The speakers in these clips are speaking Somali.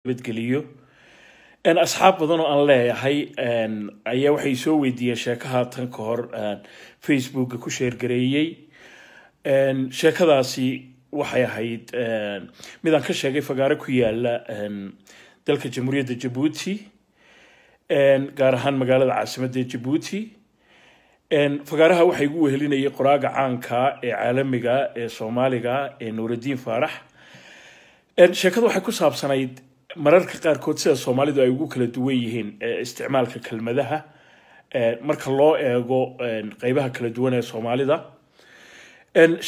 بدقليو أن أصحاب بدنو أن لا هاي أن أيها وحي سوي دي شاكها تنكهر أن فيسبوك كشير قريي أن شاكها داسي وحي هايد أن ميدان كشاكي فقارك ويالا أن دالك جمهورية جيبوتي أن قارهان مقالة عاصمة جيبوتي أن فقارها وحي يقوه لنا يقراق عنكا عالميقا صوماليقا نور الدين فارح أن شاكها وحي كساب سنايد mararka qaarkood sida Soomaalidu ay ugu kala duwan yihiin isticmaalka kelmadaha marka loo eego qaybaha kala duwan ee Soomaalida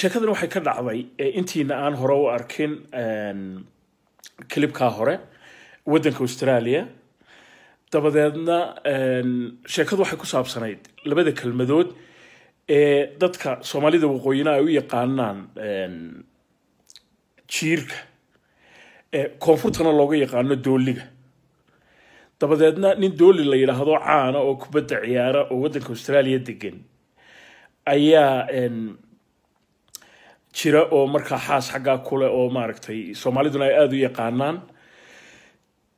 sheekadan waxay ka dhacday intiina aan hore u arkin clipka hore wadanka Australia dabadeedna sheekadu waxay ku saabsanayd labada kelmadood ee dadka Soomaalida waqooyina ay u yaqaanaan jiirka koonfurtana looga yaqaano dooliga dabadeedna nin dooli la yiraahdo caana oo kubadda ciyaara oo wadanka Australia degan ayaa jira oo marka xaas xaga kule oo maaragtay Soomaaliduna ay aad u yaqaanaan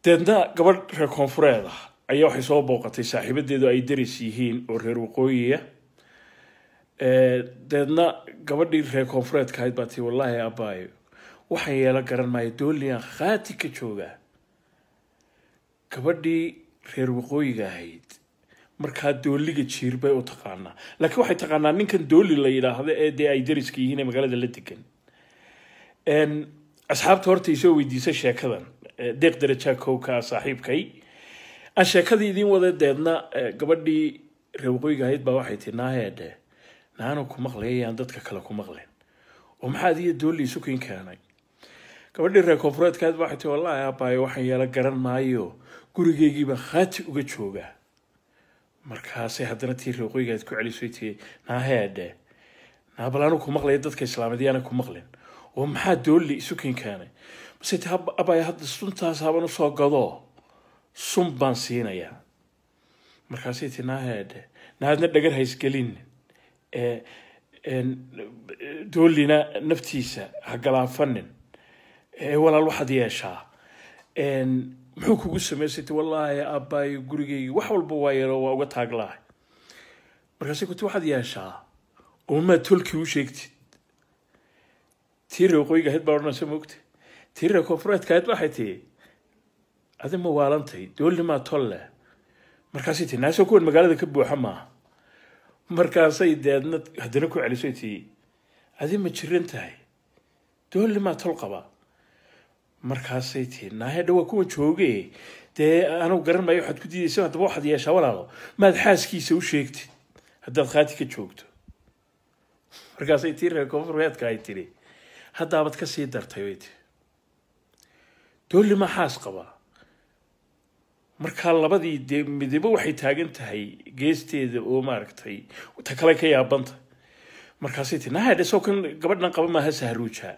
deedna gabadh reer koonfureed ah ayaa waxay soo booqatay saaxiibadeedu ay daris yihiin oo reer waqooyiga deedna gabadhii reer koonfureedka ahayd baa tii wallahi abaayo waxaan yeela garan maayo dooliyan khaati ka jooga gabadhii reer waqooyiga ahayd markaa dooliga jiir bay u taqaanaa laakiin waxay taqaanaa ninkan dooli la yiraahdo ee ay dariska yihiin ee magaalada la degan asxaabta horta ay soo weydiisay sheekadan deeq daraja kowka saaxiibkay aan sheekadii idin wada deedna gabadhii reer waqooyiga ahayd baa waxay tinaaheedhe naanu ku maqlayaan dadka kale ku maqleen oo maxaad iyo dooli isu keenay gabadhii reer koonfureedka aad waxay wallahi abaayo waxaan yeela garan maayo gurigeygiiba khaati uga jooga markaasay haddana tii reer waqooyiga ku celisay tii naaheedhe naabalaanu ku maqlay dadka islaamiyadana ku maqleen oo maxaa dooli isu keenay base tii abaayo hadda suntaas haban soo gado sun baan siinayaa markaasay tii naaheedhe naadna dhagar haysgelin doolina naftiisa ha galaafanin walaal waxaad yeeshaa muxuu kugu samaysay wallahi abaayo gurigeyga wax walba waa yeelo waa uga taaglahay markaasay ku tii waxaad yeeshaa oo ma tolkii u sheegtid tii reer waqooyiga ahayd baa odhanaysa moogta tii reer koonfureedka ahayd waxay tii adi ma waalantay doolni maa tolle markaasay tii naasoo kuwan magaalada ka buuxa maaha markaasay deedna haddana ku celisay tii adi ma jiran tahay doolni maa tol qaba markaasay tii naahedha waa kuwa jooge dee anu garan maayo waxaad ku diidaysa haddaba waxaad yeeshaa walaalo maad xaaskiisa u sheegtid haddaad khaati ka joogto markaasay tii reer koonfureedka ay tiri haddaabad ka sii dartay way tii doolni maa xaas qaba markaa labadii dee midabo waxay taagan tahay geesteeda oo maaragtay ta kale ka yaabanta markaasay tii naahedha soo kan gabadhan qaba maaha sahruuja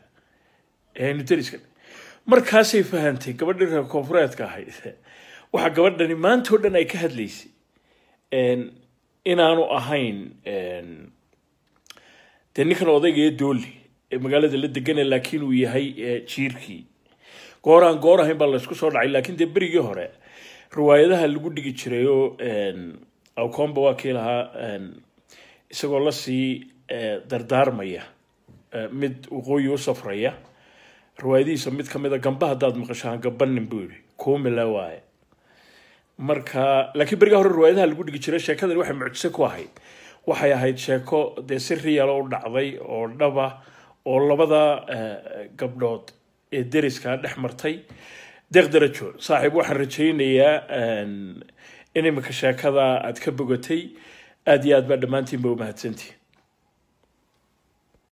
nudariska markaasay fahantay gabadhii reer koonfureedka ahayd waxa gabadhani maanta oo dhan ay ka hadlaysay inaanu ahayn dee ninkan odayga ee dooli ee magaalada la degana laakiin uu yahay jiirkii gooraan goor ahayn baa laysku soo dhacay laakiin dee berigii hore riwaayadaha lagu dhigi jiray oo awkoomba waa kii lahaa isagoo la sii dardaarmaya mid waqooyi u safraya riwaayadihiisa mid ka mid a gamba haddaad maqashaan gabanin buu yidhi kuumila waaye marka laakiin berigaa hore riwaayadaha lagu dhigi jiray sheekadan waxay mucjise ku ahayd waxay ahayd sheeko dee si riyalo u dhacday oo dhaba oo labada gabdhood ee deriska dhex martay deeq darajo saaxiib waxaan rajaynayaa in imika sheekada aad ka bogatay aad iyo aad baa dhammaantiin ba u mahadsantihiin